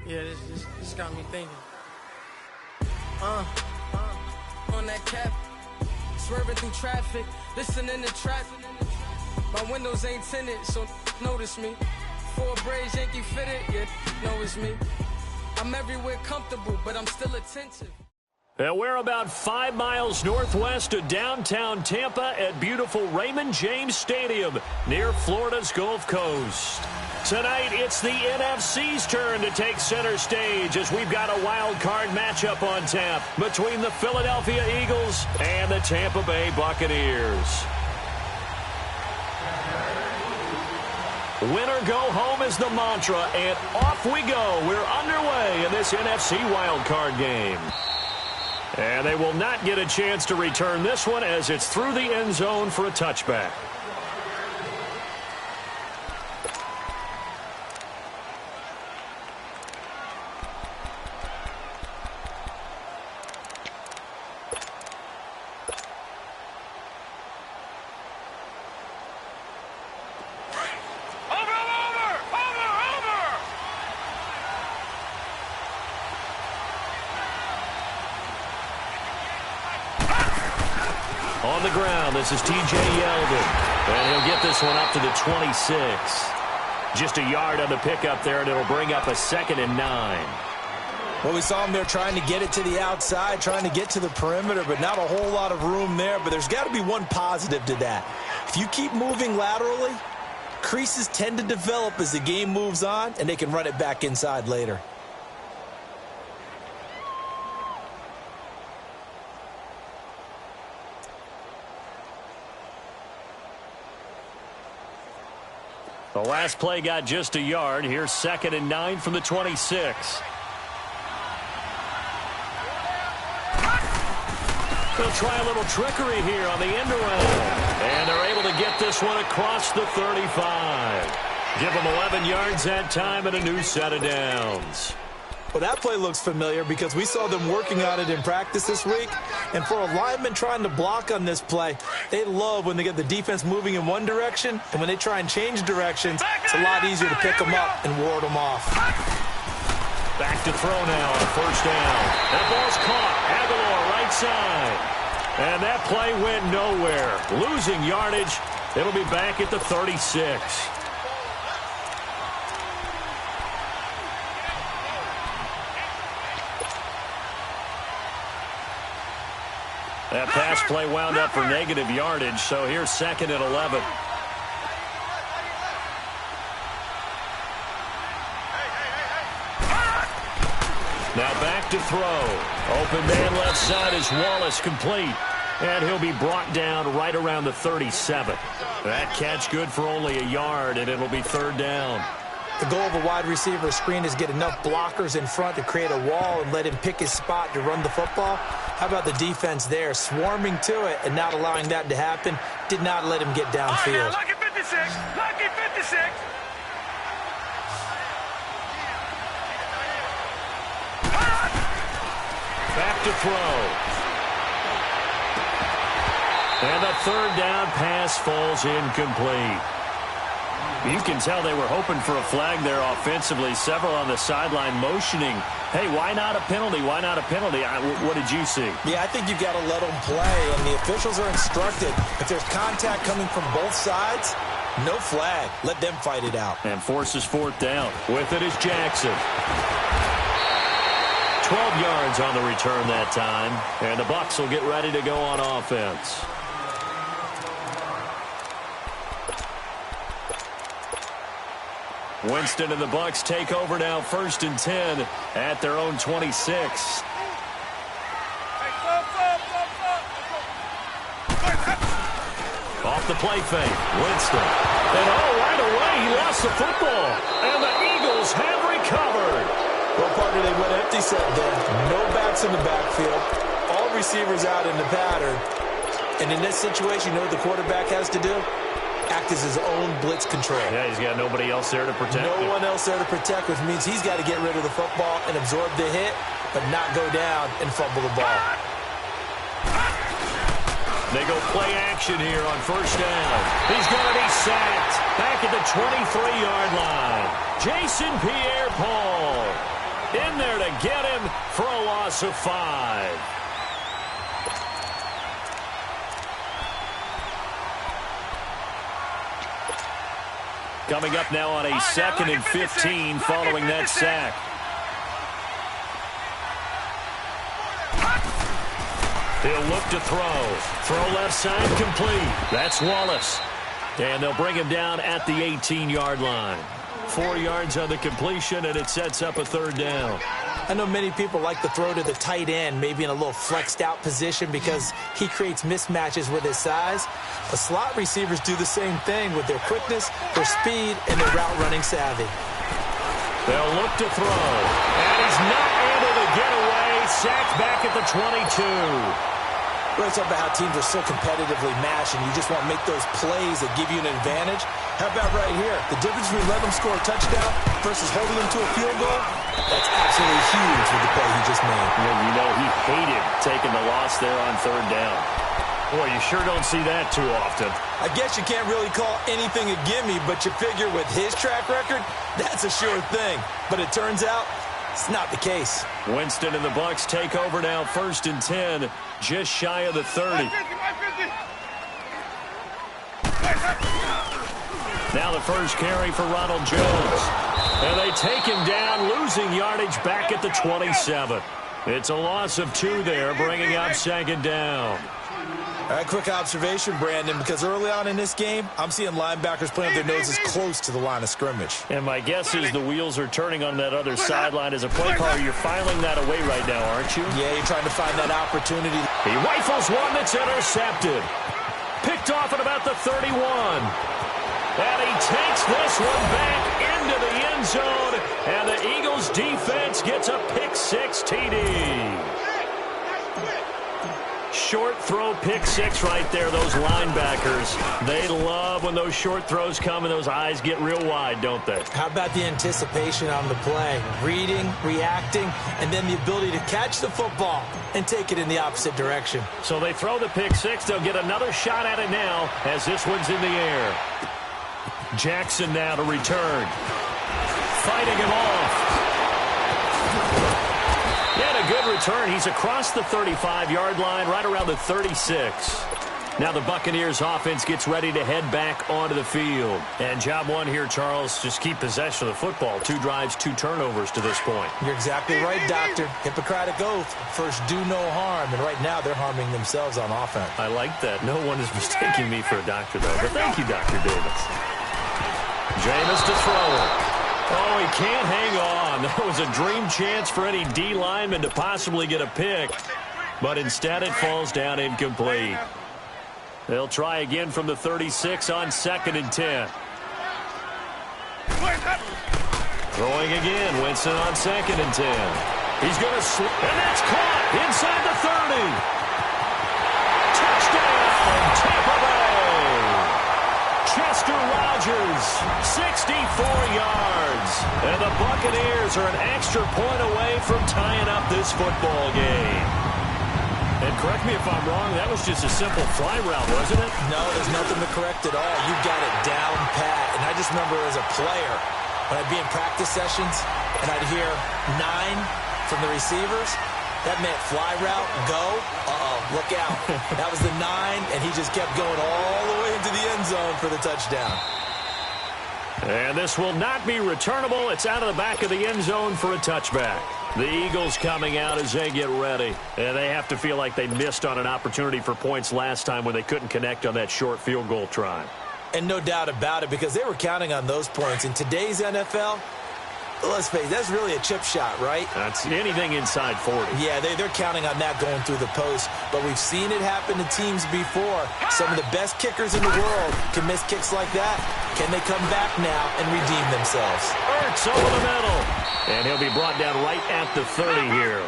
Yeah, this got me thinking. On that cap, swerving through traffic, listening to trap. My windows ain't tinted, so notice me. 4 braids, Yankee fitted, yeah, know it's me. I'm everywhere comfortable, but I'm still attentive. And we're about 5 miles northwest of downtown Tampa at beautiful Raymond James Stadium near Florida's Gulf Coast. Tonight, it's the NFC's turn to take center stage as we've got a wild card matchup on tap between the Philadelphia Eagles and the Tampa Bay Buccaneers. Win or go home is the mantra, and off we go. We're underway in this NFC wild card game. And they will not get a chance to return this one as it's through the end zone for a touchback. On the ground, this is T.J. Yeldon, and he'll get this one up to the 26. Just a yard on the pickup there, and it'll bring up a 2nd and 9. Well, we saw him there trying to get it to the outside, trying to get to the perimeter, but not a whole lot of room there. But there's got to be one positive to that. If you keep moving laterally, creases tend to develop as the game moves on, and they can run it back inside later. The last play got just a yard. Here's 2nd and 9 from the 26. They'll try a little trickery here on the end around. And they're able to get this one across the 35. Give them 11 yards that time and a new set of downs. Well, that play looks familiar because we saw them working on it in practice this week. And for a lineman trying to block on this play, they love when they get the defense moving in one direction. And when they try and change directions, it's a lot easier to pick them up and ward them off. Back to throw now on 1st down. That ball's caught. Aguilar right side. And that play went nowhere. Losing yardage. It'll be back at the 36. That pass play wound up for negative yardage, so here's 2nd and 11. Now back to throw. Open man left side is Wallace, complete. And he'll be brought down right around the 37. That catch good for only a yard, and it'll be 3rd down. The goal of a wide receiver screen is get enough blockers in front to create a wall and let him pick his spot to run the football. How about the defense there, swarming to it and not allowing that to happen? Did not let him get downfield. Lucky 56! Lucky 56! Back to throw. And the 3rd down pass falls incomplete. You can tell they were hoping for a flag there offensively. Several on the sideline motioning, hey, why not a penalty? Why not a penalty? What did you see? Yeah, I think you've got to let them play, and the officials are instructed. If there's contact coming from both sides, no flag. Let them fight it out. And forces 4th down. With it is Jackson. 12 yards on the return that time, and the Bucs will get ready to go on offense. Winston and the Bucs take over now, 1st and 10 at their own 26. Off the play fake, Winston. And right away, he lost the football. And the Eagles have recovered. Well, partner, they went empty set there. No backs in the backfield. All receivers out in the pattern. And in this situation, you know what the quarterback has to do? Act as his own blitz control. Yeah, he's got nobody else there to protect him. No one else there to protect, which means he's got to get rid of the football and absorb the hit, but not go down and fumble the ball. They go play action here on 1st down. He's going to be sacked back at the 23-yard line. Jason Pierre-Paul. in there to get him for a loss of 5. Coming up now on a 2nd and 15 following that sack. He'll look to throw. Throw left side complete. That's Wallace. And they'll bring him down at the 18-yard line. 4 yards on the completion, and it sets up a 3rd down. I know many people like to throw to the tight end, maybe in a little flexed out position because he creates mismatches with his size. But slot receivers do the same thing with their quickness, their speed, and their route running savvy. They'll look to throw. And he's not able to get away. Sacked back at the 22. We're talking about how teams are so competitively matched, and you just want to make those plays that give you an advantage. How about right here? The difference between letting them score a touchdown versus holding them to a field goal, that's absolutely huge with the play he just made. And you know he hated taking the loss there on 3rd down. Boy, you sure don't see that too often. I guess you can't really call anything a gimme, but you figure with his track record, that's a sure thing. But it turns out, it's not the case. Winston and the Bucs take over now, 1st and 10, just shy of the 30. Now the first carry for Ronald Jones. And they take him down, losing yardage back at the 27. It's a loss of 2 there, bringing up 2nd down. All right, quick observation, Brandon, because early on in this game, I'm seeing linebackers putting their noses close to the line of scrimmage. And my guess is the wheels are turning on that other sideline. As a play caller, you're filing that away right now, aren't you? Yeah, you're trying to find that opportunity. He rifles one that's intercepted. Picked off at about the 31. And he takes this one back into the end zone. And the Eagles defense gets a pick-6 TD. Short throw, pick-6 right there. Those linebackers, they love when those short throws come and those eyes get real wide, don't they? How about the anticipation on the play? Reading, reacting, and then the ability to catch the football and take it in the opposite direction. So they throw the pick-6. They'll get another shot at it now as this one's in the air. Jackson now to return. Fighting him off. And a good return. He's across the 35-yard line, right around the 36. Now the Buccaneers offense gets ready to head back onto the field. And job one here, Charles, just keep possession of the football. 2 drives, 2 turnovers to this point. You're exactly right, Doctor. Hippocratic oath. First, do no harm. And right now, they're harming themselves on offense. I like that. No one is mistaking me for a doctor, though. But thank you, Dr. Davis. Jameis to throw it. Oh, he can't hang on. That was a dream chance for any D lineman to possibly get a pick. But instead, it falls down incomplete. They'll try again from the 36 on 2nd and 10. Throwing again. Winston on 2nd and 10. He's going to slip. And that's caught inside the 30. Touchdown, Tampa Bay. Chester Rogers, 64 yards. And the Buccaneers are an extra point away from tying up this football game. And correct me if I'm wrong, that was just a simple fly route, wasn't it? No, there's nothing to correct at all. You got it down pat. And I just remember as a player, when I'd be in practice sessions and I'd hear 9 from the receivers, that meant fly route, go, look out. That was the 9, and he just kept going all the way into the end zone for the touchdown. And this will not be returnable. It's out of the back of the end zone for a touchback. The Eagles coming out as they get ready. And they have to feel like they missed on an opportunity for points last time when they couldn't connect on that short field goal try. And no doubt about it, because they were counting on those points. In today's NFL, let's face it, that's really a chip shot, right? That's anything inside 40. Yeah, they're counting on that going through the post. But we've seen it happen to teams before. Some of the best kickers in the world can miss kicks like that. Can they come back now and redeem themselves? Ertz over the middle. And he'll be brought down right at the 30 here.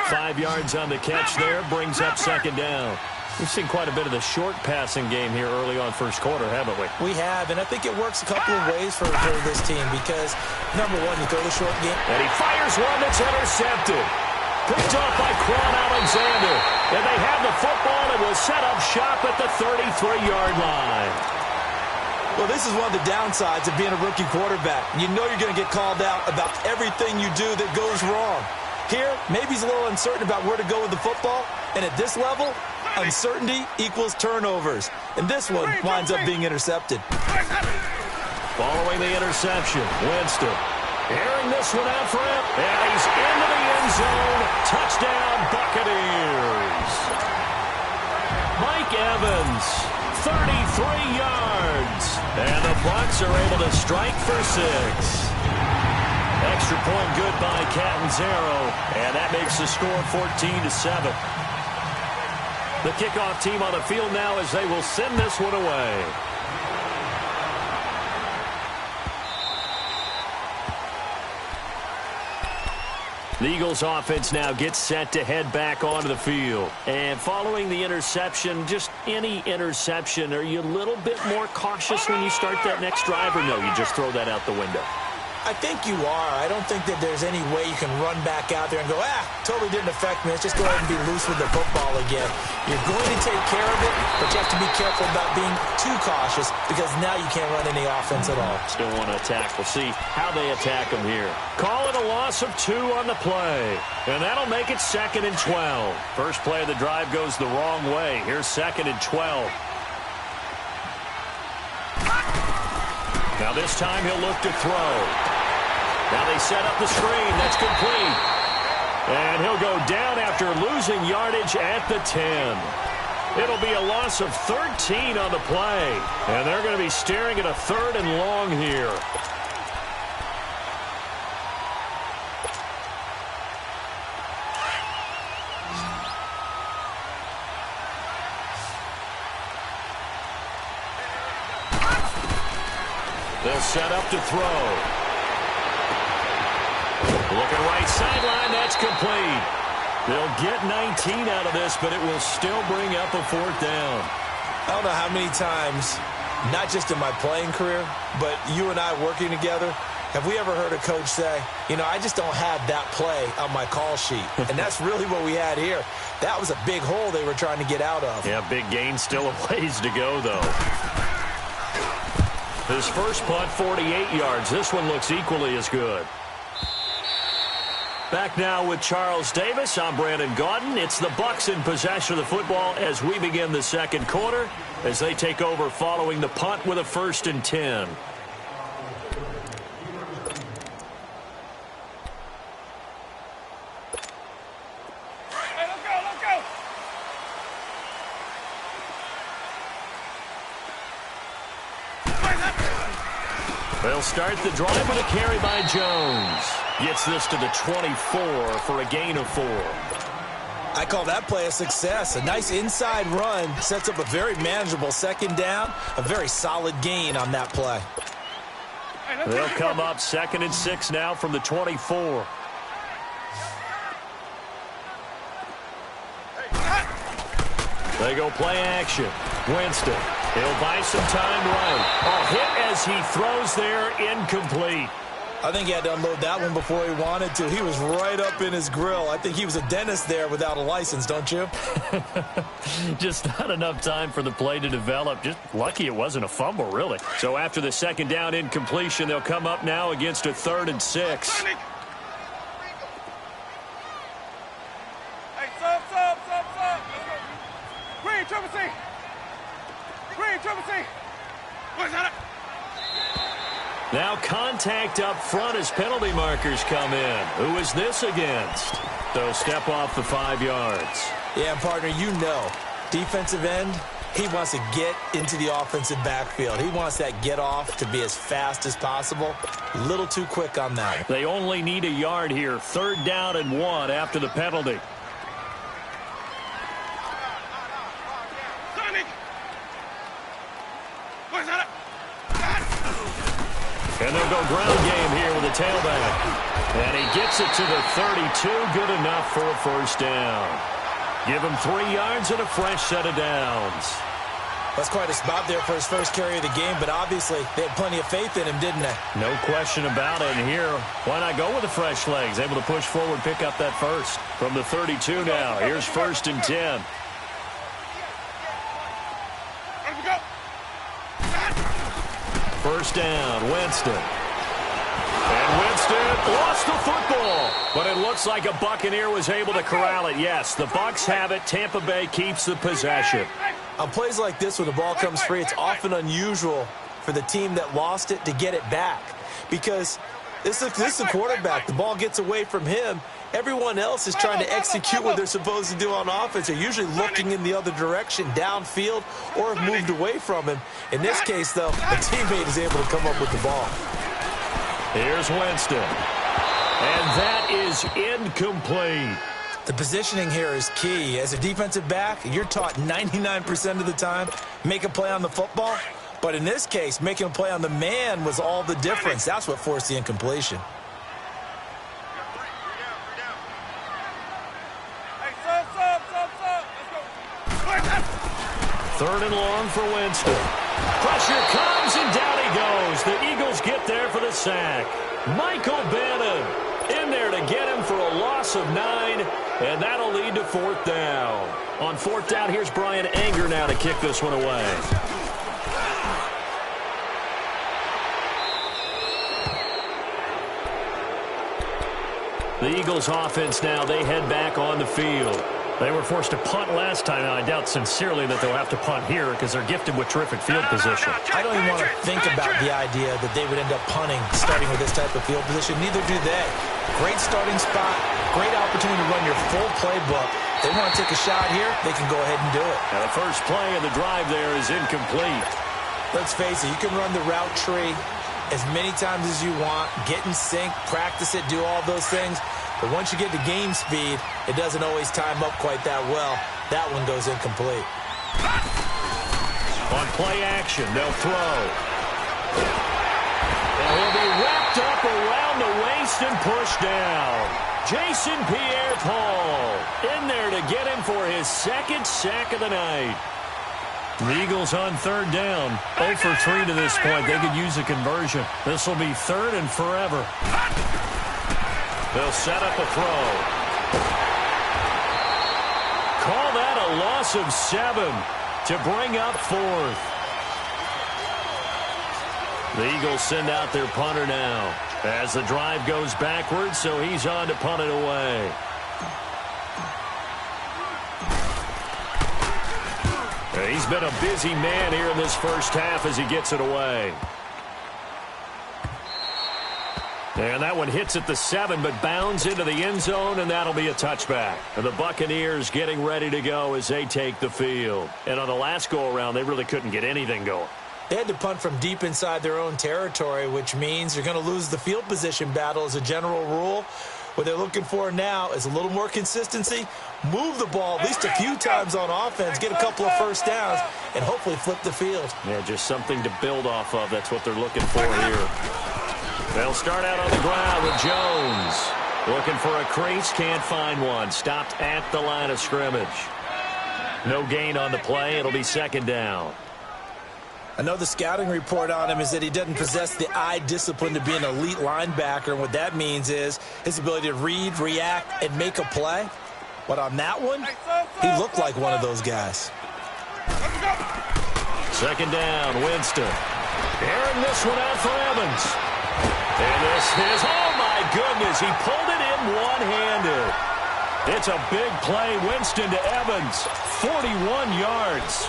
5 yards on the catch there. Brings up 2nd down. We've seen quite a bit of the short passing game here early on first quarter, haven't we? We have, and I think it works a couple of ways for this team because, number one, you throw the short game. And he fires one that's intercepted. Picked off by Quan Alexander. And they have the football and will set up shop at the 33-yard line. Well, this is one of the downsides of being a rookie quarterback. You know you're going to get called out about everything you do that goes wrong. Here, maybe he's a little uncertain about where to go with the football. And at this level, uncertainty equals turnovers. And this one winds up being intercepted. Following the interception, Winston airing this one out for him. And he's into the end zone. Touchdown, Buccaneers. Mike Evans, 33 yards. And the Bucs are able to strike for 6. Extra point good by Catanzaro. And that makes the score 14-7. The kickoff team on the field now as they will send this one away. The Eagles offense now gets set to head back onto the field. And following the interception, just any interception, are you a little bit more cautious when you start that next drive, or no, you just throw that out the window? I think you are. I don't think that there's any way you can run back out there and go, totally didn't affect me. Let's just go ahead and be loose with the football again. You're going to take care of it, but you have to be careful about being too cautious because now you can't run any offense at all. Still want to attack. We'll see how they attack them here. Call it a loss of 2 on the play, and that'll make it 2nd and 12. First play of the drive goes the wrong way. Here's 2nd and 12. Now this time he'll look to throw. Now they set up the screen. That's complete. And he'll go down after losing yardage at the 10. It'll be a loss of 13 on the play. And they're going to be staring at a 3rd and long here. They'll set up to throw. Looking right sideline, that's complete. They'll get 19 out of this, but it will still bring up a 4th down. I don't know how many times, not just in my playing career, but you and I working together, have we ever heard a coach say, I just don't have that play on my call sheet. And that's really what we had here. That was a big hole they were trying to get out of. Yeah, big gain, still a ways to go, though. His first punt, 48 yards. This one looks equally as good. Back now with Charles Davis. I'm Brandon Gaudin. It's the Bucs in possession of the football as we begin the second quarter, as they take over following the punt with a 1st and 10. Hey, let's go. They'll start the drive with a carry by Jones. Gets this to the 24 for a gain of 4. I call that play a success. A nice inside run sets up a very manageable 2nd down. A very solid gain on that play. They'll come up 2nd and 6 now from the 24. They go play action. Winston. He'll buy some time right. A hit as he throws there, incomplete. I think he had to unload that one before he wanted to. He was right up in his grill. I think he was a dentist there without a license, don't you? Just not enough time for the play to develop. Just lucky it wasn't a fumble, really. So after the 2nd down incompletion, they'll come up now against a 3rd and 6. Hey, sub. Green, triple C. Where's that? Now contact up front as penalty markers come in. Who is this against? So step off the 5 yards. Yeah, partner, defensive end, he wants to get into the offensive backfield. He wants that get off to be as fast as possible. A little too quick on that. They only need a yard here. 3rd down and 1 after the penalty. And they'll go ground game here with a tailback. And he gets it to the 32. Good enough for a 1st down. Give him 3 yards and a fresh set of downs. That's quite a spot there for his first carry of the game, but obviously they had plenty of faith in him, didn't they? No question about it. And here, why not go with the fresh legs? Able to push forward, pick up that 1st. From the 32 now, here's 1st and 10. first down. Winston. And Winston lost the football. But it looks like a Buccaneer was able to corral it. Yes, the Bucs have it. Tampa Bay keeps the possession. On plays like this, when the ball comes free, it's often unusual for the team that lost it to get it back. Because this is a quarterback. The ball gets away from him. Everyone else is trying to execute what they're supposed to do on offense. They're usually looking in the other direction, downfield, or have moved away from him. In this case, though, a teammate is able to come up with the ball. Here's Winston. And that is incomplete. The positioning here is key. As a defensive back, you're taught 99% of the time, make a play on the football. But in this case, making a play on the man was all the difference. That's what forced the incompletion. Third and long for Winston. Pressure comes, and down he goes. The Eagles get there for the sack. Michael Bannon in there to get him for a loss of 9, and that'll lead to fourth down. On fourth down, here's Brian Anger now to kick this one away. The Eagles offense now, they head back on the field. They were forced to punt last time. Now, I doubt sincerely that they'll have to punt here because they're gifted with terrific field position. I don't even want to think about the idea that they would end up punting starting with this type of field position. Neither do they. Great starting spot, great opportunity to run your full playbook. They want to take a shot here, they can go ahead and do it. Now, the first play of the drive there is incomplete. Let's face it, you can run the route tree as many times as you want, get in sync, practice it, do all those things. But once you get to game speed, it doesn't always time up quite that well. That one goes incomplete. On play action, they'll throw. And he'll be wrapped up around the waist and pushed down. Jason Pierre-Paul in there to get him for his second sack of the night. The Eagles on third down. 0 for 3 to this point. They could use a conversion. This will be third and forever. They'll set up a throw. Call that a loss of 7 to bring up fourth. The Eagles send out their punter now as the drive goes backwards, so he's on to punt it away. He's been a busy man here in this first half as he gets it away. And that one hits at the 7, but bounds into the end zone, and that'll be a touchback. And the Buccaneers getting ready to go as they take the field. And on the last go-around, they really couldn't get anything going. They had to punt from deep inside their own territory, which means you're going to lose the field position battle as a general rule. What they're looking for now is a little more consistency, move the ball at least a few times on offense, get a couple of first downs, and hopefully flip the field. Yeah, just something to build off of. That's what they're looking for here. They'll start out on the ground with Jones. Looking for a crease, can't find one. Stopped at the line of scrimmage. No gain on the play. It'll be second down. I know the scouting report on him is that he doesn't possess the eye discipline to be an elite linebacker. And what that means is his ability to read, react, and make a play. But on that one, he looked like one of those guys. Second down, Winston. Airing this one out for Evans. And this is, oh my goodness, he pulled it in one-handed. It's a big play, Winston to Evans, 41 yards.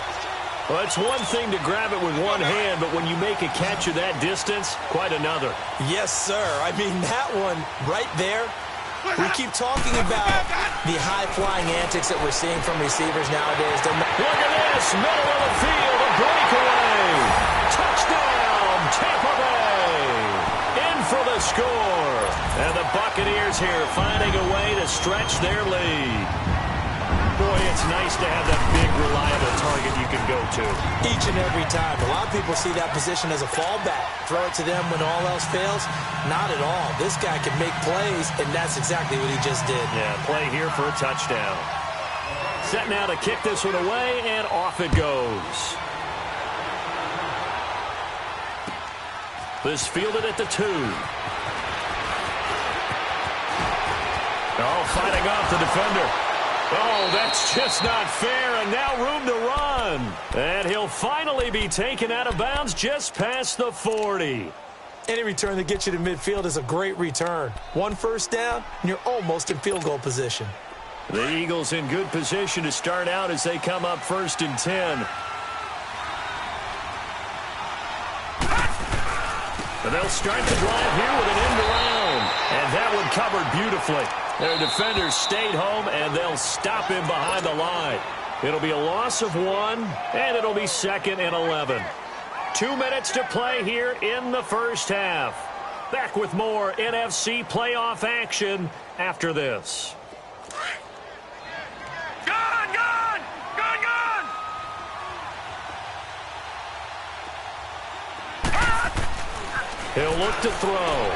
Well, it's one thing to grab it with one hand, but when you make a catch of that distance, quite another. Yes, sir. I mean, that one right there, we keep talking about the high-flying antics that we're seeing from receivers nowadays. Look at this, middle of the field, a breakaway. Touchdown, Tampa Bay. In for the score. And the Buccaneers here finding a way to stretch their lead. Boy, it's nice to have that big, reliable target you can go to. Each and every time. A lot of people see that position as a fallback. Throw it to them when all else fails. Not at all. This guy can make plays, and that's exactly what he just did. Yeah, play here for a touchdown. Set now to kick this one away, and off it goes. This fielded at the 2. Oh, fighting off the defender. Oh, that's just not fair, and now room to run. And he'll finally be taken out of bounds just past the 40. Any return that gets you to midfield is a great return. One first down, and you're almost in field goal position. The Eagles in good position to start out as they come up 1st and 10. And they'll start the drive here with an end around. And that one covered beautifully. Their defenders stayed home, and they'll stop him behind the line. It'll be a loss of 1, and it'll be 2nd and 11. 2 minutes to play here in the first half. Back with more NFC playoff action after this. Gone! Gone! Gone! Gone! He'll look to throw.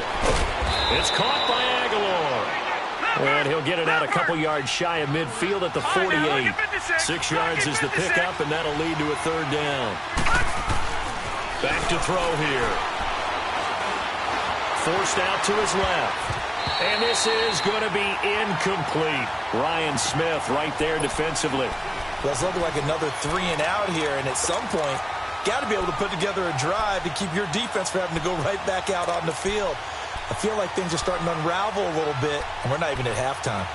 It's caught by Aguilar. And he'll get it out a couple yards shy of midfield at the 48. 6 yards is the pickup, and that'll lead to a 3rd down. Back to throw here. Forced out to his left. And this is going to be incomplete. Ryan Smith right there defensively. Well, it's looking like another 3 and out here, and at some point, got to be able to put together a drive to keep your defense from having to go right back out on the field. I feel like things are starting to unravel a little bit, and we're not even at halftime.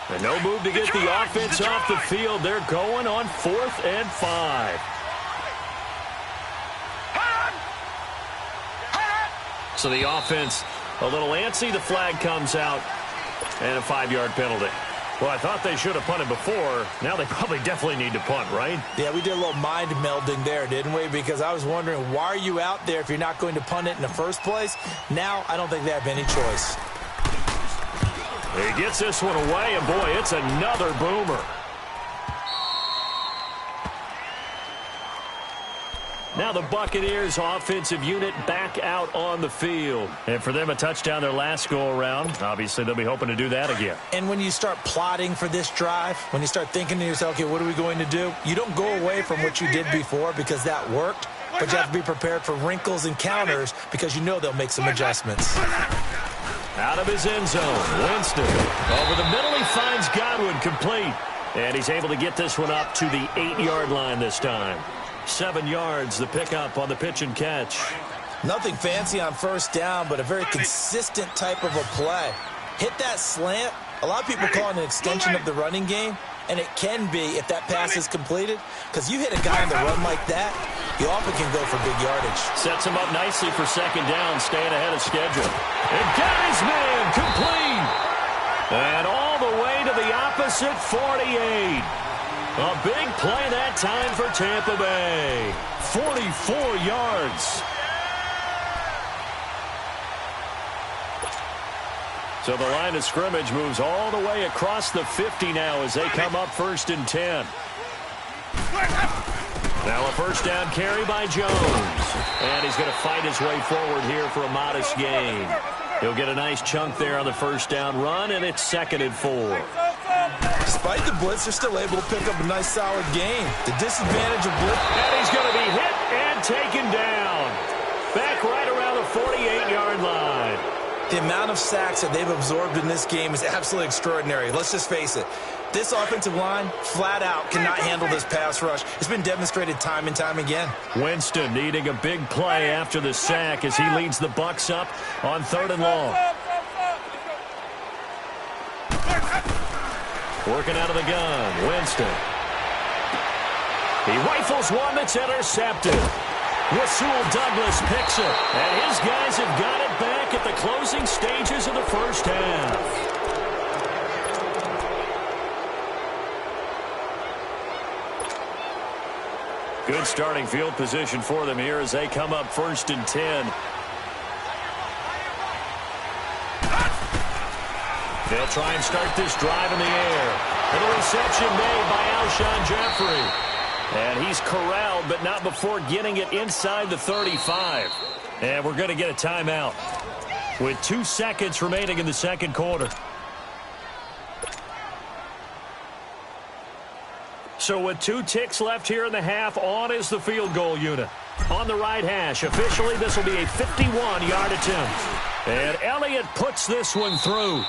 And no move to get the offense off the field. They're going on 4th and 5. So the offense a little antsy. The flag comes out, and a 5-yard penalty. Well, I thought they should have punted before. Now they probably definitely need to punt, right? Yeah, we did a little mind melding there, didn't we? Because I was wondering, why are you out there if you're not going to punt it in the first place? Now I don't think they have any choice. He gets this one away, and boy, it's another boomer. Now the Buccaneers offensive unit back out on the field. And for them, a touchdown their last go-around. Obviously, they'll be hoping to do that again. And when you start plotting for this drive, when you start thinking to yourself, okay, what are we going to do? You don't go away from what you did before because that worked, but you have to be prepared for wrinkles and counters because you know they'll make some adjustments. Out of his end zone, Winston. Over the middle, he finds Godwin complete. And he's able to get this one up to the 8-yard line this time. 7 yards, the pickup on the pitch and catch. Nothing fancy on first down, but a very consistent type of a play. Hit that slant. A lot of people call it an extension of the running game, and it can be if that pass is completed, because you hit a guy on the run like that, you often can go for big yardage. Sets him up nicely for 2nd down, staying ahead of schedule. And got his man complete. And all the way to the opposite 48. A big play that time for Tampa Bay. 44 yards. So the line of scrimmage moves all the way across the 50 now as they come up 1st and 10. Now a first down carry by Jones. And he's going to fight his way forward here for a modest gain. He'll get a nice chunk there on the first down run, and it's 2nd and 4. Despite the blitz, they're still able to pick up a nice solid gain. The disadvantage of blitz. And he's going to be hit and taken down. Back right around the 48-yard line. The amount of sacks that they've absorbed in this game is absolutely extraordinary. Let's just face it. This offensive line, flat out, cannot handle this pass rush. It's been demonstrated time and time again. Winston needing a big play after the sack as he leads the Bucs up on 3rd and long. Working out of the gun, Winston. He rifles one that's intercepted. Rasul Douglas picks it, and his guys have got it back at the closing stages of the first half. Good starting field position for them here as they come up 1st and 10. They'll try and start this drive in the air. And the reception made by Alshon Jeffrey. And he's corralled, but not before getting it inside the 35. And we're going to get a timeout with 2 seconds remaining in the second quarter. So with 2 ticks left here in the half, on is the field goal unit. On the right hash, officially this will be a 51-yard attempt. And Elliott puts this one through.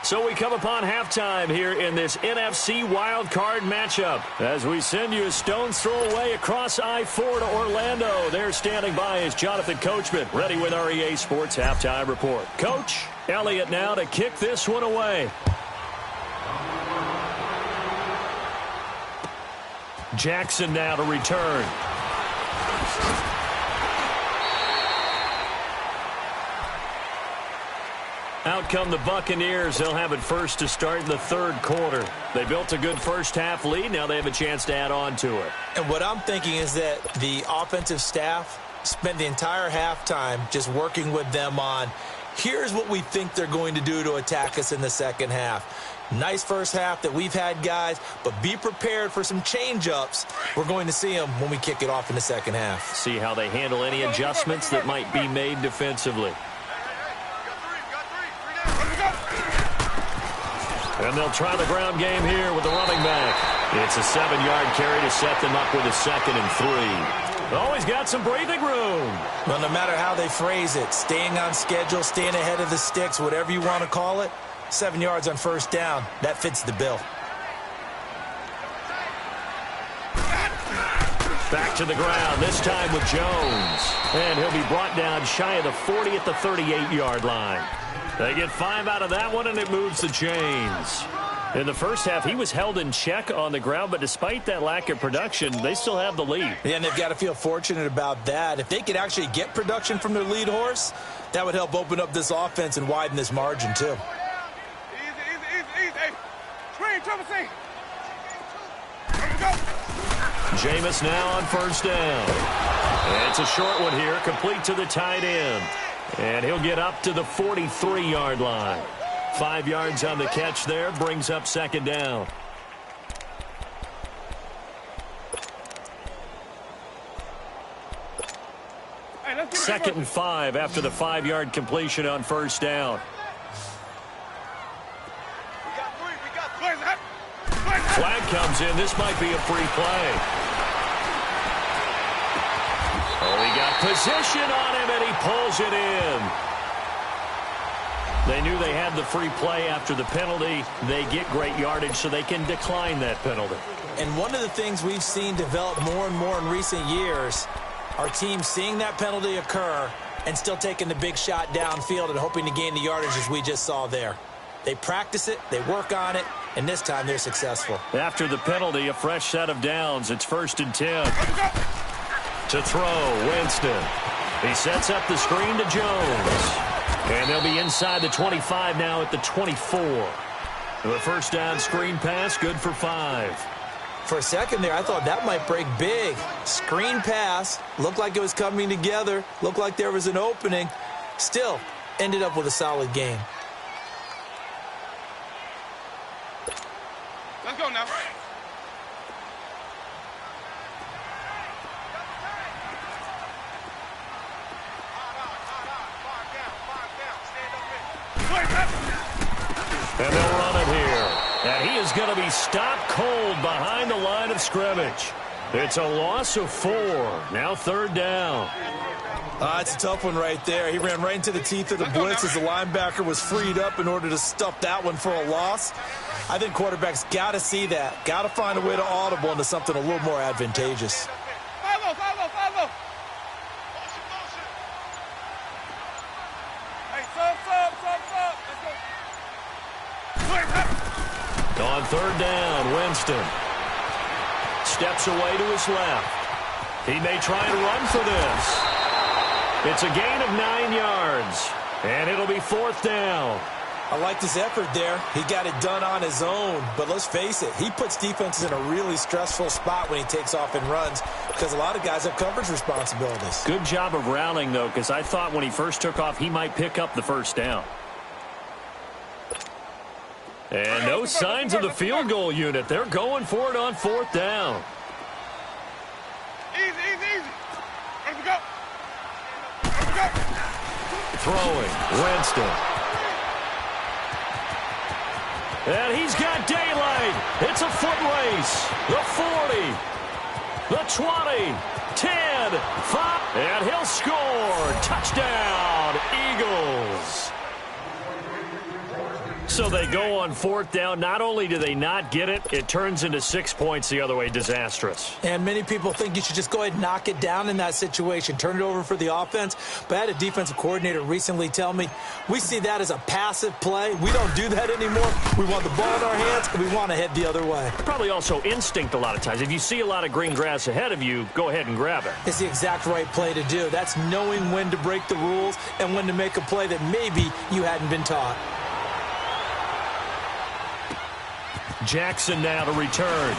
So we come upon halftime here in this NFC wildcard matchup as we send you a stone's throw away across I-4 to Orlando. There standing by is Jonathan Coachman, ready with our EA Sports Halftime Report. Coach, Elliott now to kick this one away. Jackson now to return. Out come the Buccaneers. They'll have it first to start in the third quarter. They built a good first-half lead. Now they have a chance to add on to it. And what I'm thinking is that the offensive staff spent the entire halftime just working with them on, here's what we think they're going to do to attack us in the second half. Nice first half that we've had, guys, but be prepared for some change-ups. We're going to see them when we kick it off in the second half. See how they handle any adjustments that might be made defensively. And they'll try the ground game here with the running back. It's a 7-yard carry to set them up with a 2nd and 3. Always got some breathing room. Well, no matter how they phrase it, staying on schedule, staying ahead of the sticks, whatever you want to call it, 7 yards on first down, that fits the bill. Back to the ground, this time with Jones. And he'll be brought down shy of the 40 at the 38-yard line. They get 5 out of that one, and it moves the chains. In the first half, he was held in check on the ground, but despite that lack of production, they still have the lead. Yeah, and they've got to feel fortunate about that. If they could actually get production from their lead horse, that would help open up this offense and widen this margin, too. Easy. Screen, triple C. Here we go. Jameis now on first down. And it's a short one here, complete to the tight end. And he'll get up to the 43-yard line. 5 yards on the catch there, brings up second down. Hey, 2nd and 5 after the 5-yard completion on first down. Flag comes in. This might be a free play. Oh, he got position on him, and he pulls it in. They knew they had the free play after the penalty. They get great yardage, so they can decline that penalty. And one of the things we've seen develop more and more in recent years, our team seeing that penalty occur and still taking the big shot downfield and hoping to gain the yardage as we just saw there. They practice it, they work on it, and this time they're successful. After the penalty, a fresh set of downs. It's 1st and 10. To throw, Winston. He sets up the screen to Jones. And they'll be inside the 25 now at the 24. The first down screen pass, good for 5. For a second there, I thought that might break big. Screen pass, looked like it was coming together, looked like there was an opening. Still, ended up with a solid game. Let's go now. And they'll run it here. And he is going to be stopped cold behind the line of scrimmage. It's a loss of 4. Now 3rd down. It's a tough one right there. He ran right into the teeth of the blitz as the linebacker was freed up in order to stuff that one for a loss. I think quarterbacks got to see that. Got to find a way to audible into something a little more advantageous. Follow. Hey, sub. Let's go. On 3rd down, Winston steps away to his left. He may try and run for this. It's a gain of 9 yards, and it'll be 4th down. I like this effort there. He got it done on his own, but let's face it, he puts defenses in a really stressful spot when he takes off and runs because a lot of guys have coverage responsibilities. Good job of rallying, though, because I thought when he first took off, he might pick up the first down. And no signs of the field goal unit. They're going for it on 4th down. Easy. Let's go. Let's go. Throwing, Winston. And he's got daylight. It's a foot race. The 40, the 20, 10, 5, and he'll score. Touchdown, Eagles. So they go on fourth down. Not only do they not get it, it turns into 6 points the other way. Disastrous. And many people think you should just go ahead and knock it down in that situation. Turn it over for the offense. But I had a defensive coordinator recently tell me, we see that as a passive play. We don't do that anymore. We want the ball in our hands, and we want to head the other way. Probably also instinct a lot of times. If you see a lot of green grass ahead of you, go ahead and grab it. It's the exact right play to do. That's knowing when to break the rules and when to make a play that maybe you hadn't been taught. Jackson now to return.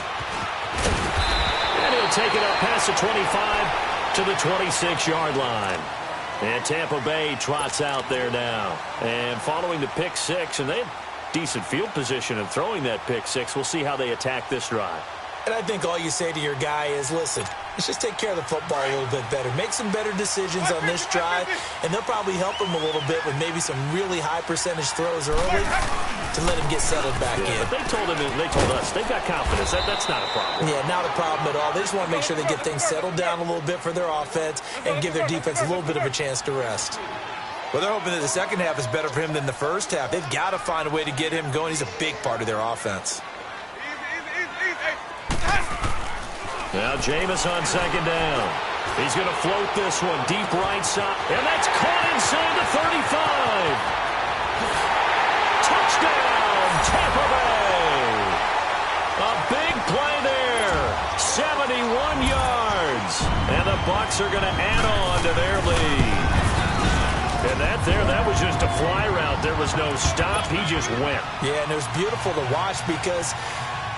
And he'll take it up past the 25 to the 26-yard line. And Tampa Bay trots out there now. And following the pick six, and they have decent field position in throwing that pick six. We'll see how they attack this drive. And I think all you say to your guy is, listen, let's just take care of the football a little bit better. Make some better decisions on this drive, and they'll probably help him a little bit with maybe some really high percentage throws early to let him get settled back in. But they told us they've got confidence. That's not a problem. Yeah, not a problem at all. They just want to make sure they get things settled down a little bit for their offense and give their defense a little bit of a chance to rest. Well, they're hoping that the second half is better for him than the first half. They've got to find a way to get him going. He's a big part of their offense. Now Jameis on second down. He's going to float this one deep right side. And that's caught inside the 35. Touchdown, Tampa Bay. A big play there. 71 yards. And the Bucs are going to add on to their lead. And that was just a fly route. There was no stop. He just went. Yeah, and it was beautiful to watch because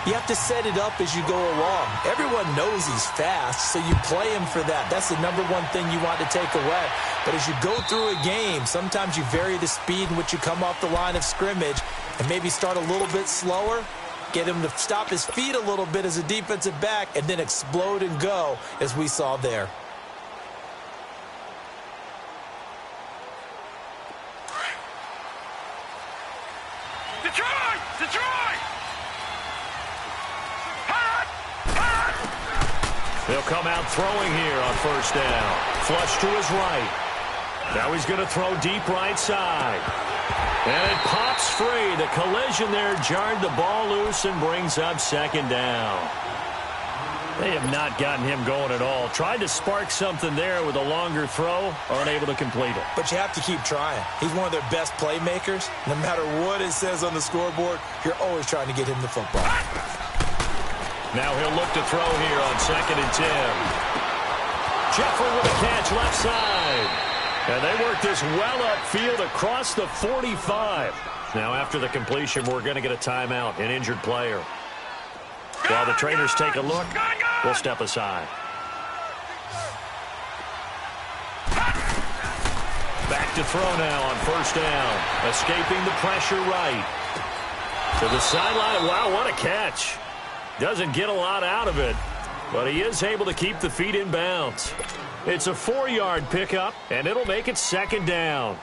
you have to set it up as you go along. Everyone knows he's fast, so you play him for that. That's the number one thing you want to take away. But as you go through a game, sometimes you vary the speed in which you come off the line of scrimmage and maybe start a little bit slower, get him to stop his feet a little bit as a defensive back, and then explode and go, as we saw there. They'll come out throwing here on first down. Flush to his right. Now he's going to throw deep right side. And it pops free. The collision there jarred the ball loose and brings up second down. They have not gotten him going at all. Tried to spark something there with a longer throw, unable to complete it. But you have to keep trying. He's one of their best playmakers. No matter what it says on the scoreboard, you're always trying to get him the football. Now he'll look to throw here on 2nd and 10. Jeffrey with a catch left side. And they work this well upfield across the 45. Now after the completion, we're going to get a timeout, an injured player. While the trainers take a look, we'll step aside. Back to throw now on first down. Escaping the pressure right. To the sideline. Wow, what a catch. Doesn't get a lot out of it, but he is able to keep the feet in bounds. It's a 4-yard pickup, and it'll make it second down.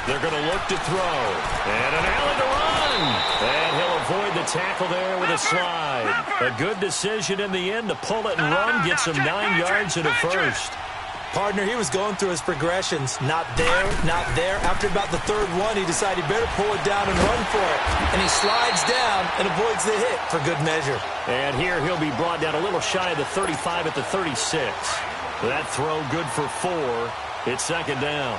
They're going to look to throw. And an alley to run. And he'll avoid the tackle there with a slide. A good decision in the end to pull it and run. Gets him 9 yards and a first. Partner, he was going through his progressions. Not there, not there. After about the third one, he decided he better pull it down and run for it. And he slides down and avoids the hit for good measure. And here he'll be brought down a little shy of the 35 at the 36. That throw good for 4. It's second down.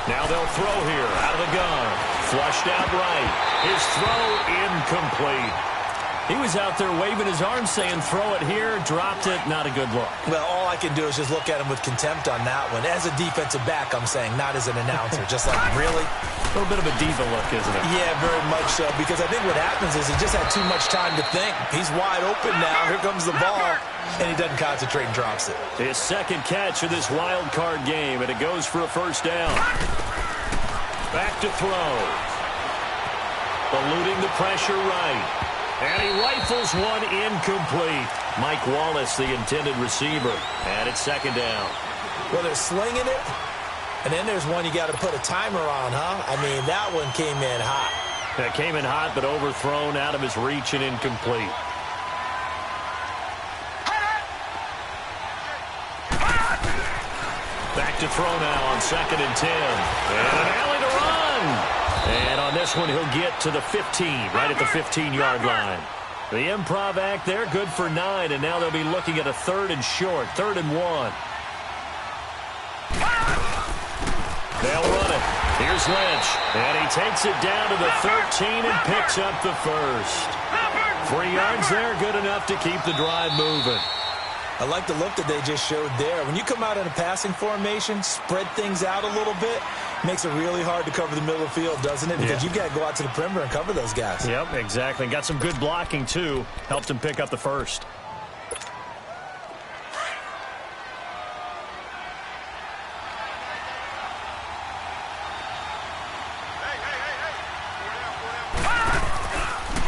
Now they'll throw here out of the gun. Flushed out right. His throw incomplete. He was out there waving his arms saying, throw it here, dropped it, not a good look. Well, all I can do is just look at him with contempt on that one. As a defensive back, I'm saying, not as an announcer. Just like, really? A little bit of a diva look, isn't it? Yeah, very much so, because I think what happens is he just had too much time to think. He's wide open now. Here comes the ball, and he doesn't concentrate and drops it. His second catch of this wild card game, and it goes for a first down. Back to throw. Eluding the pressure right. And he rifles one incomplete. Mike Wallace, the intended receiver. And it's second down. Well, they're slinging it. And then there's one you got to put a timer on, huh? I mean, that one came in hot. That came in hot, but overthrown, out of his reach and incomplete. Back to throw now on 2nd and 10. And an alley to run. And on this one, he'll get to the 15, right at the 15-yard line. The improv act there, good for 9, and now they'll be looking at a 3rd and short, 3rd and 1. They'll run it. Here's Lynch, and he takes it down to the 13 and picks up the first. 3 yards there, good enough to keep the drive moving. I like the look that they just showed there. When you come out in a passing formation, spread things out a little bit, makes it really hard to cover the middle of the field, doesn't it? Because you've got to go out to the perimeter and cover those guys. Yep, exactly. Got some good blocking, too. Helped him pick up the first.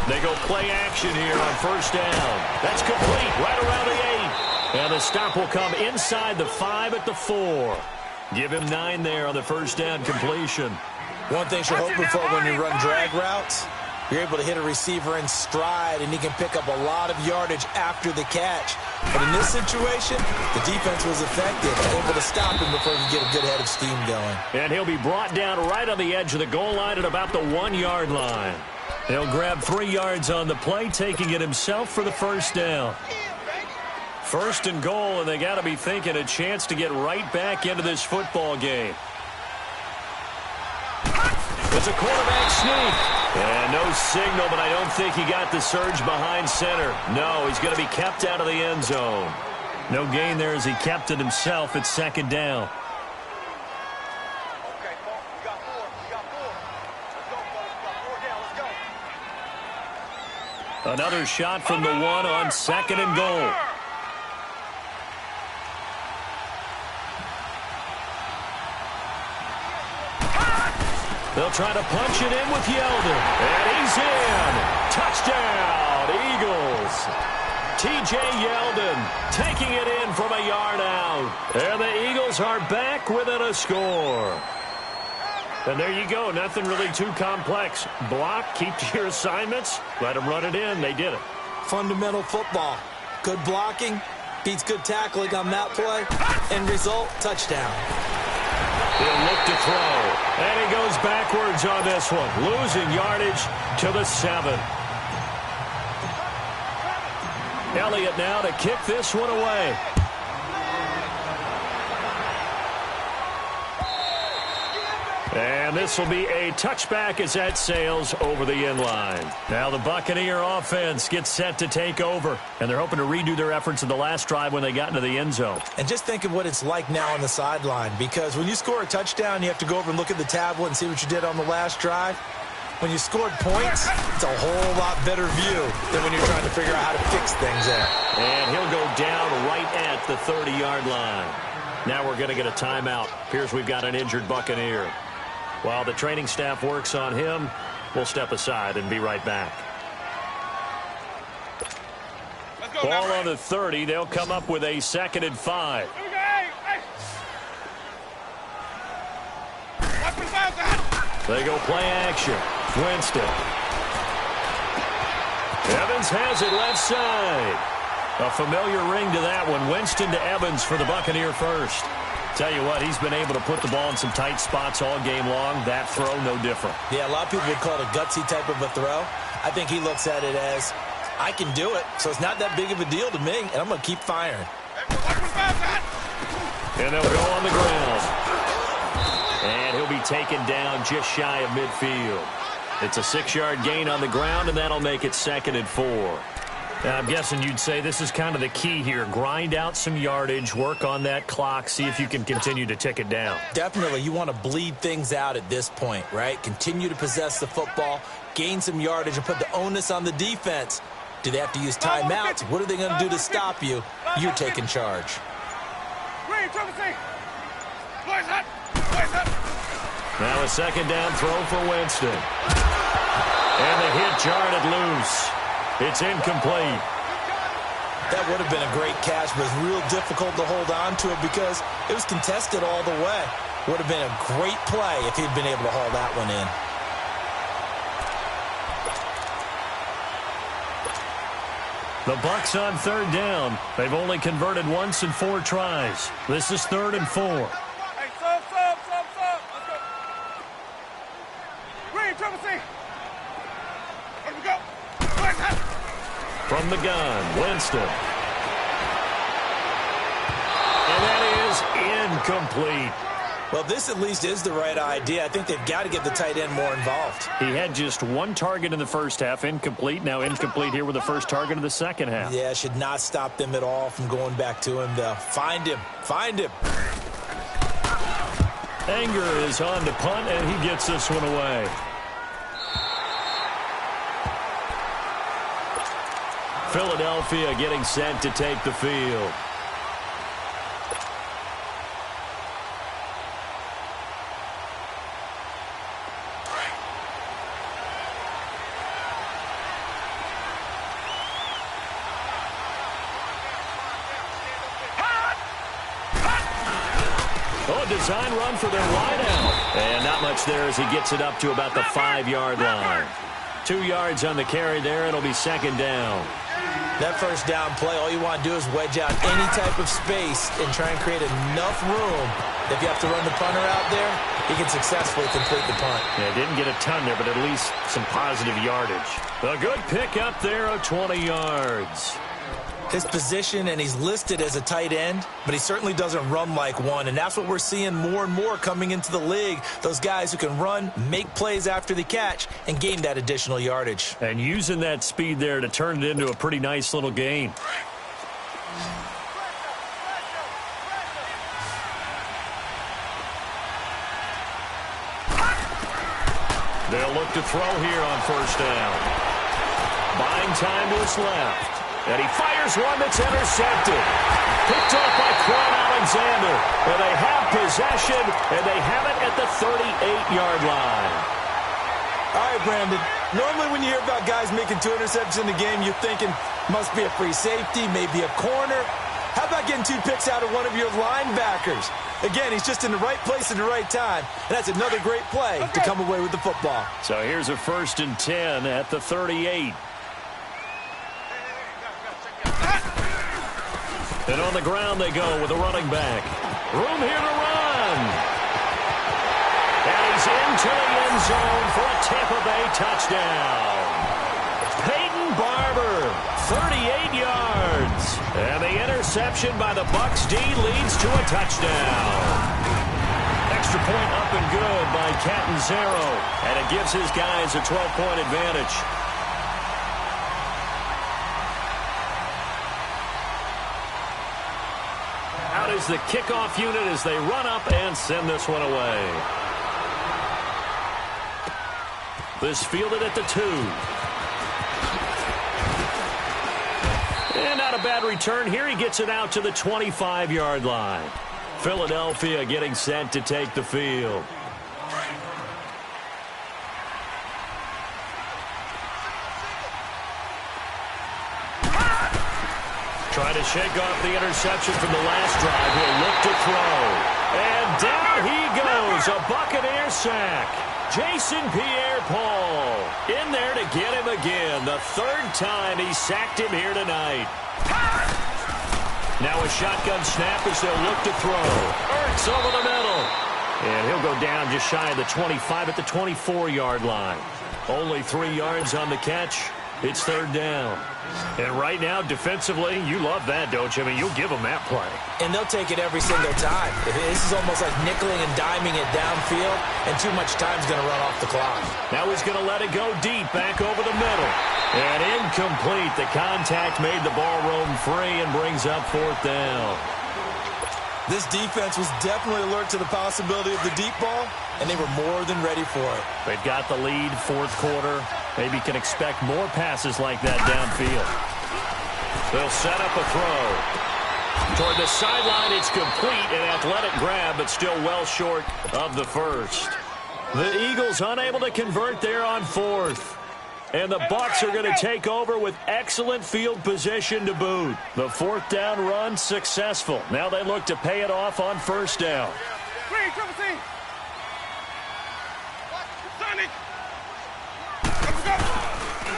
They go play action here on 1st down. That's complete right around the 8. And the stop will come inside the 5 at the 4. Give him 9 there on the 1st down completion. One thing you're hoping for when you run drag routes, you're able to hit a receiver in stride, and he can pick up a lot of yardage after the catch. But in this situation, the defense was effective, able to stop him before he could get a good head of steam going. And he'll be brought down right on the edge of the goal line at about the 1-yard line. He'll grab 3 yards on the play, taking it himself for the 1st down. 1st and goal, and they got to be thinking a chance to get right back into this football game. It's a quarterback sneak. And no signal, but I don't think he got the surge behind center. No, he's going to be kept out of the end zone. No gain there as he kept it himself. It's 2nd down. Another shot from the 1 on 2nd and goal. They'll try to punch it in with Yeldon. And he's in. Touchdown, Eagles. T.J. Yeldon taking it in from a yard out. And the Eagles are back within a score. And there you go. Nothing really too complex. Block, keep to your assignments, let them run it in. They did it. Fundamental football. Good blocking beats good tackling on that play. End result, touchdown. He'll look to throw. And he goes backwards on this one. Losing yardage to the 7. Elliott now to kick this one away. And this will be a touchback as that sails over the end line. Now the Buccaneer offense gets set to take over, and they're hoping to redo their efforts in the last drive when they got into the end zone. And just think of what it's like now on the sideline, because when you score a touchdown, you have to go over and look at the tablet and see what you did on the last drive. When you scored points, it's a whole lot better view than when you're trying to figure out how to fix things there. And he'll go down right at the 30-yard line. Now we're going to get a timeout. Appears we've got an injured Buccaneer. While the training staff works on him, we'll step aside and be right back. Ball on the 30. They'll come up with a 2nd and 5. They go play action. Winston. Evans has it left side. A familiar ring to that one. Winston to Evans for the Buccaneer first. Tell you what, he's been able to put the ball in some tight spots all game long. That throw, no different. Yeah, a lot of people would call it a gutsy type of a throw. I think he looks at it as, I can do it, so it's not that big of a deal to me, and I'm going to keep firing. And they'll go on the ground. And he'll be taken down just shy of midfield. It's a 6-yard gain on the ground, and that'll make it 2nd and 4. Now, I'm guessing you'd say this is kind of the key here. Grind out some yardage, work on that clock, see if you can continue to tick it down. Definitely. You want to bleed things out at this point, right? Continue to possess the football, gain some yardage, and put the onus on the defense. Do they have to use timeouts? What are they going to do to stop you? You're taking charge. Now a 2nd down throw for Winston. And the hit jarred it loose. It's incomplete. That would have been a great catch, but it's real difficult to hold on to it because it was contested all the way. Would have been a great play if he'd been able to haul that one in. The Bucs on third down. They've only converted once in 4 tries. This is 3rd and 4. Hey, sub. Let's go. Green, triple C. Here we go. From the gun, Winston. And that is incomplete. Well, this at least is the right idea. I think they've got to get the tight end more involved. He had just 1 target in the first half, incomplete. Now incomplete here with the first target of the second half. Yeah, should not stop them at all from going back to him, though. Find him. Anger is on to punt, and he gets this one away. Philadelphia getting set to take the field. Design run for their wideout. And not much there as he gets it up to about the 5-yard line. 2 yards on the carry there. It'll be 2nd down. That first down play, all you want to do is wedge out any type of space and try and create enough room. If you have to run the punter out there, he can successfully complete the punt. Yeah, didn't get a ton there, but at least some positive yardage. A good pick up there of 20 yards. His position, and he's listed as a tight end, but he certainly doesn't run like one, and that's what we're seeing more and more coming into the league. Those guys who can run, make plays after the catch, and gain that additional yardage. And using that speed there to turn it into a pretty nice little gain. They'll look to throw here on first down. Buying time to his left. And he fires one that's intercepted. Picked off by Quan Alexander. And they have possession, and they have it at the 38-yard line. All right, Brandon. Normally when you hear about guys making 2 interceptions in the game, you're thinking must be a free safety, maybe a corner. How about getting 2 picks out of one of your linebackers? Again, he's just in the right place at the right time. And that's another great play to come away with the football. So here's a 1st and 10 at the 38. And on the ground they go with a running back. Room here to run. And he's into the end zone for a Tampa Bay touchdown. Peyton Barber, 38 yards. And the interception by the Bucs D leads to a touchdown. Extra point up and good by Catanzaro. And it gives his guys a 12-point advantage. Out is the kickoff unit as they run up and send this one away. This fielded at the 2. And not a bad return here. He gets it out to the 25-yard line. Philadelphia getting set to take the field. Trying to shake off the interception from the last drive. He'll look to throw. And down he goes. A Buccaneer sack. Jason Pierre-Paul in there to get him again. The 3rd time he sacked him here tonight. Now a shotgun snap as they'll look to throw. Ertz over the middle. And he'll go down just shy of the 25 at the 24-yard line. Only 3 yards on the catch. It's 3rd down. And right now, defensively, you love that, don't you? I mean, you'll give them that play. And they'll take it every single time. This is almost like nickeling and diming it downfield, and too much time's going to run off the clock. Now he's going to let it go deep, back over the middle. And incomplete. The contact made the ball roam free and brings up 4th down. This defense was definitely alert to the possibility of the deep ball, and they were more than ready for it. They've got the lead, 4th quarter. Maybe can expect more passes like that downfield. They'll set up a throw. Toward the sideline, it's complete, an athletic grab, but still well short of the first. The Eagles unable to convert there on 4th. And the Bucs are going to take over with excellent field position to boot. The 4th down run successful. Now they look to pay it off on 1st down. Green, triple C. Sonic.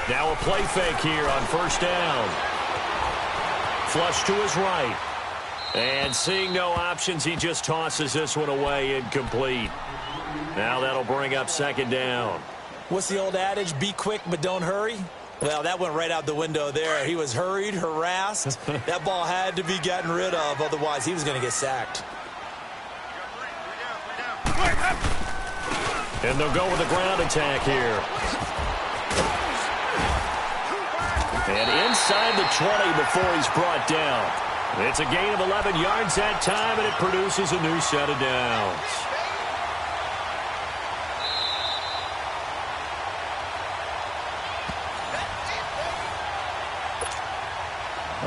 Now a play fake here on 1st down. Flush to his right. And seeing no options, he just tosses this one away, incomplete. Now that'll bring up 2nd down. What's the old adage? Be quick, but don't hurry. Well, that went right out the window there. He was hurried, harassed. That ball had to be gotten rid of, otherwise he was going to get sacked. And they'll go with a ground attack here. And inside the 20 before he's brought down. It's a gain of 11 yards that time, and it produces a new set of downs.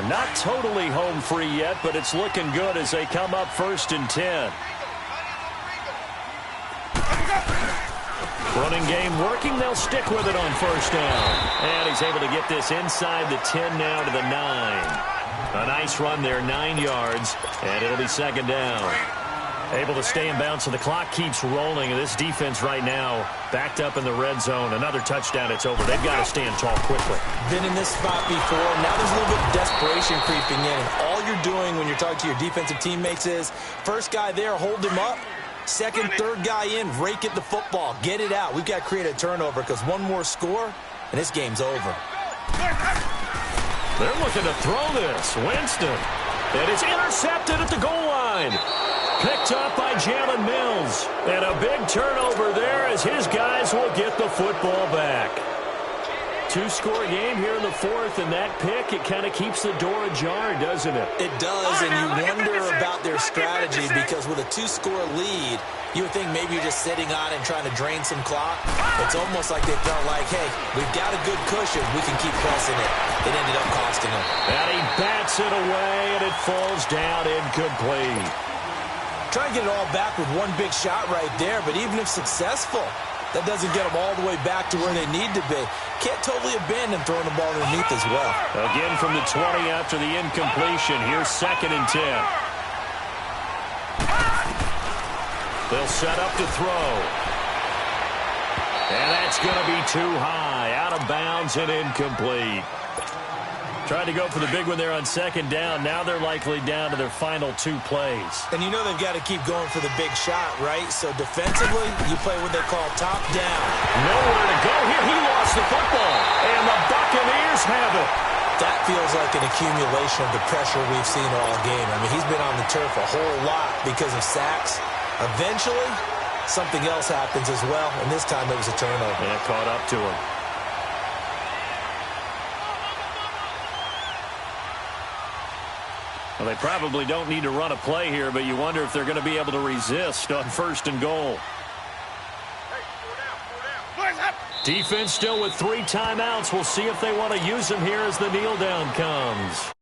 Not totally home free yet, but it's looking good as they come up 1st and 10. Running game working. They'll stick with it on 1st down. And he's able to get this inside the 10 now to the 9. A nice run there, 9 yards, and it'll be 2nd down. Able to stay in bounds, so the clock keeps rolling. And this defense right now backed up in the red zone. Another touchdown, it's over. They've got to stand tall quickly. Been in this spot before. Now there's a little bit of desperation creeping in. And all you're doing when you're talking to your defensive teammates is, first guy there, hold him up. Second, third guy in, rake at the football. Get it out. We've got to create a turnover because one more score, and this game's over. They're looking to throw this. Winston. And it's intercepted at the goal line. Picked up by Jalen Mills. And a big turnover there as his guys will get the football back. 2-score game here in the 4th, and that pick, it kind of keeps the door ajar, doesn't it? It does, and you wonder about their strategy because with a 2-score lead, you would think maybe you're just sitting on it and trying to drain some clock. It's almost like they felt like, hey, we've got a good cushion. We can keep pressing it. It ended up costing them. And he bats it away, and it falls down incomplete. Trying to get it all back with one big shot right there, but even if successful, that doesn't get them all the way back to where they need to be. Can't totally abandon throwing the ball underneath as well. Again from the 20 after the incompletion. Here's 2nd and 10. They'll set up to throw. And that's going to be too high. Out of bounds and incomplete. Tried to go for the big one there on 2nd down. Now they're likely down to their final 2 plays. And you know they've got to keep going for the big shot, right? So defensively, you play what they call top down. Nowhere to go here. He lost the football. And the Buccaneers have it. That feels like an accumulation of the pressure we've seen all game. I mean, he's been on the turf a whole lot because of sacks. Eventually, something else happens as well, and this time it was a turnover. And it caught up to him. Well, they probably don't need to run a play here, but you wonder if they're going to be able to resist on 1st and goal. Defense still with 3 timeouts. We'll see if they want to use them here as the kneel down comes.